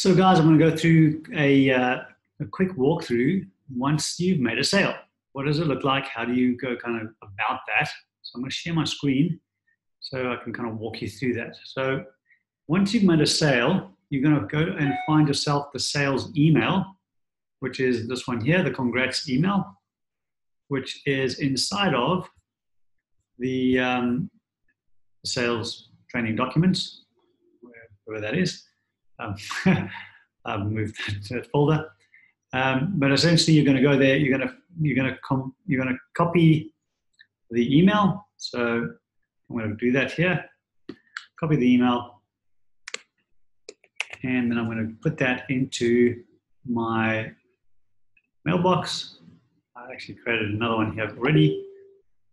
So guys, I'm going to go through a quick walkthrough once you've made a sale. What does it look like? How do you go kind of about that? So I'm going to share my screen so I can kind of walk you through that. So once you've made a sale, you're going to go and find yourself the sales email, which is this one here, the congrats email, which is inside of the sales training documents, wherever that is. I've moved that to that folder. But essentially, you're going to go there. You're going to copy the email. So I'm going to do that here. Copy the email, and then I'm going to put that into my mailbox. I actually created another one here already.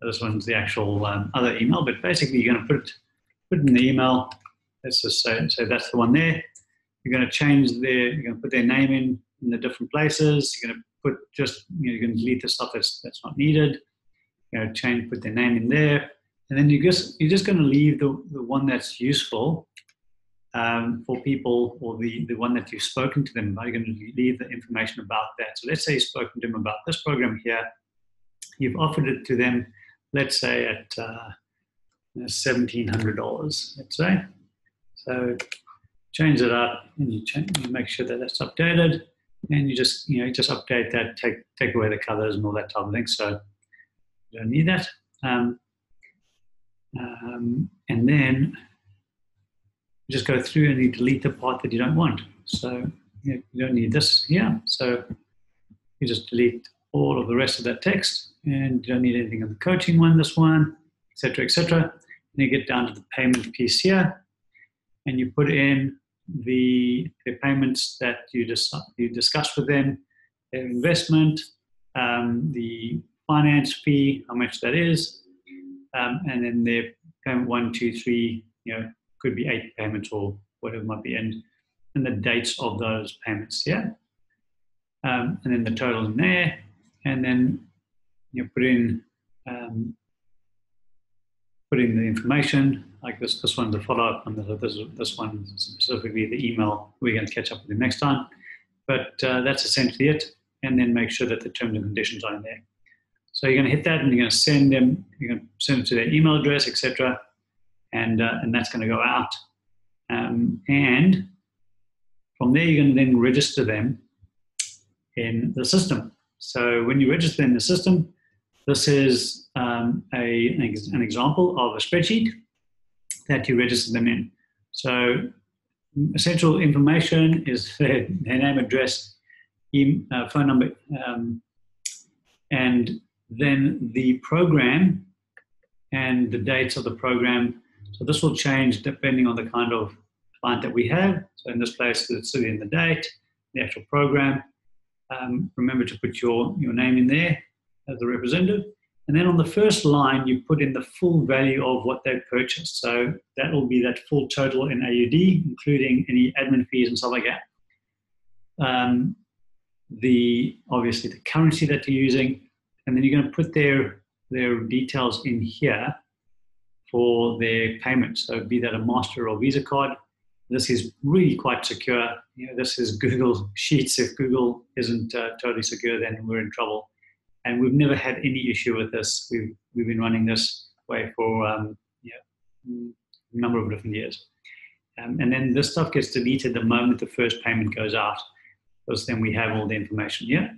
This one's the actual other email, but basically you're going to put in the email. Let's just say that's the one there. You're going to you're going to put their name in the different places. You're going to put you're going to delete the stuff that's not needed. You're going to put their name in there. And then you're just going to leave the one that's useful for people, or the one that you've spoken to them about. You're going to leave the information about that. So let's say you've spoken to them about this program here. You've offered it to them, let's say at $1,700, let's say. So change it up, and you make sure that that's updated, and you just update that, take away the colors and all that type of thing. So you don't need that. And then you just go through and you delete the part that you don't want. So you don't need this here. So you just delete all of the rest of that text, and you don't need anything on the coaching one, this one, etc., etc. And you get down to the payment piece here, and you put in the payments that you discussed with them, their investment, the finance fee, how much that is, and then their payment 1, 2, 3, could be 8 payments or whatever it might be, and the dates of those payments, yeah. And then the total in there, and then you put in the information. Like this one's a follow-up, and this one specifically the email. We're going to catch up with you next time. But that's essentially it. And then make sure that the terms and conditions are in there. So you're going to hit that, and you're going to send them. You're going to send them to their email address, etc. And that's going to go out. And from there, you're going to then register them in the system. So when you register in the system, this is an example of a spreadsheet that you register them in. So essential information is their name, address, phone number, and then the program and the dates of the program. So this will change depending on the kind of client that we have. So in this place, it's sitting in the date, the actual program. Remember to put your name in there as the representative. And then on the first line, you put in the full value of what they purchased. So that will be that full total in AUD, including any admin fees and stuff like that. Obviously the currency that you're using, and then you're going to put their details in here for their payment. So be that a Master or Visa card. This is really quite secure. This is Google Sheets. If Google isn't totally secure, then we're in trouble. And we've never had any issue with this. We've been running this way for a number of different years. And then this stuff gets deleted the moment the first payment goes out, because then we have all the information. Yeah,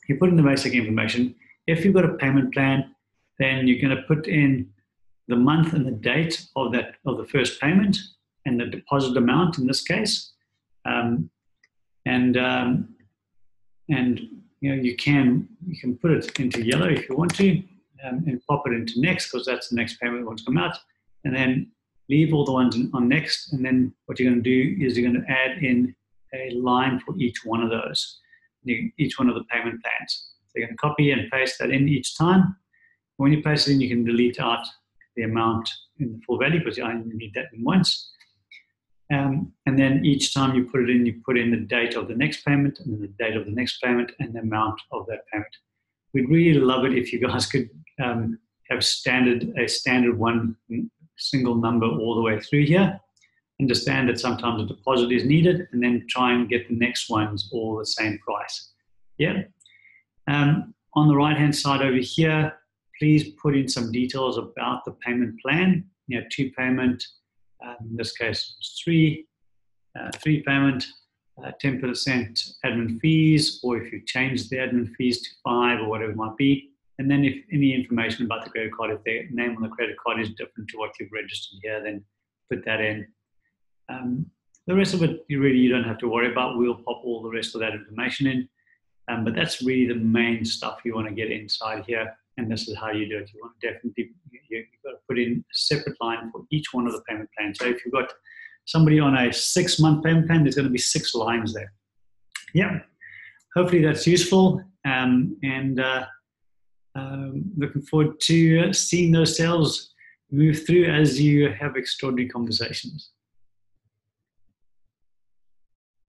you put in the basic information. If you've got a payment plan, then you're going to put in the month and the date of the first payment and the deposit amount in this case, you can put it into yellow if you want to, and pop it into next, because that's the next payment that wants to come out, and then leave all the ones on next. And then what you're going to do is you're going to add in a line for each one of those, each one of the payment plans. So you're going to copy and paste that in each time. When you paste it in, you can delete out the amount in the full value, because you only need that in once. And then each time you put it in, you put in the date of the next payment, and then the date of the next payment, and the amount of that payment. We'd really love it if you guys could have a standard one single number all the way through here, understand that sometimes a deposit is needed, and then try and get the next ones all the same price. Yeah. On the right-hand side over here, please put in some details about the payment plan. 2 payment, in this case, it's 3 payment, 10% admin fees, or if you change the admin fees to 5 or whatever it might be. And then if any information about the credit card, if the name on the credit card is different to what you've registered here, then put that in. The rest of it, you don't have to worry about. We'll pop all the rest of that information in. But that's really the main stuff you want to get inside here. And this is how you do it. You want to definitely, you've got to put in a separate line for each one of the payment plans. So if you've got somebody on a 6-month payment plan, there's going to be 6 lines there. Yeah, hopefully that's useful. Looking forward to seeing those sales move through as you have extraordinary conversations.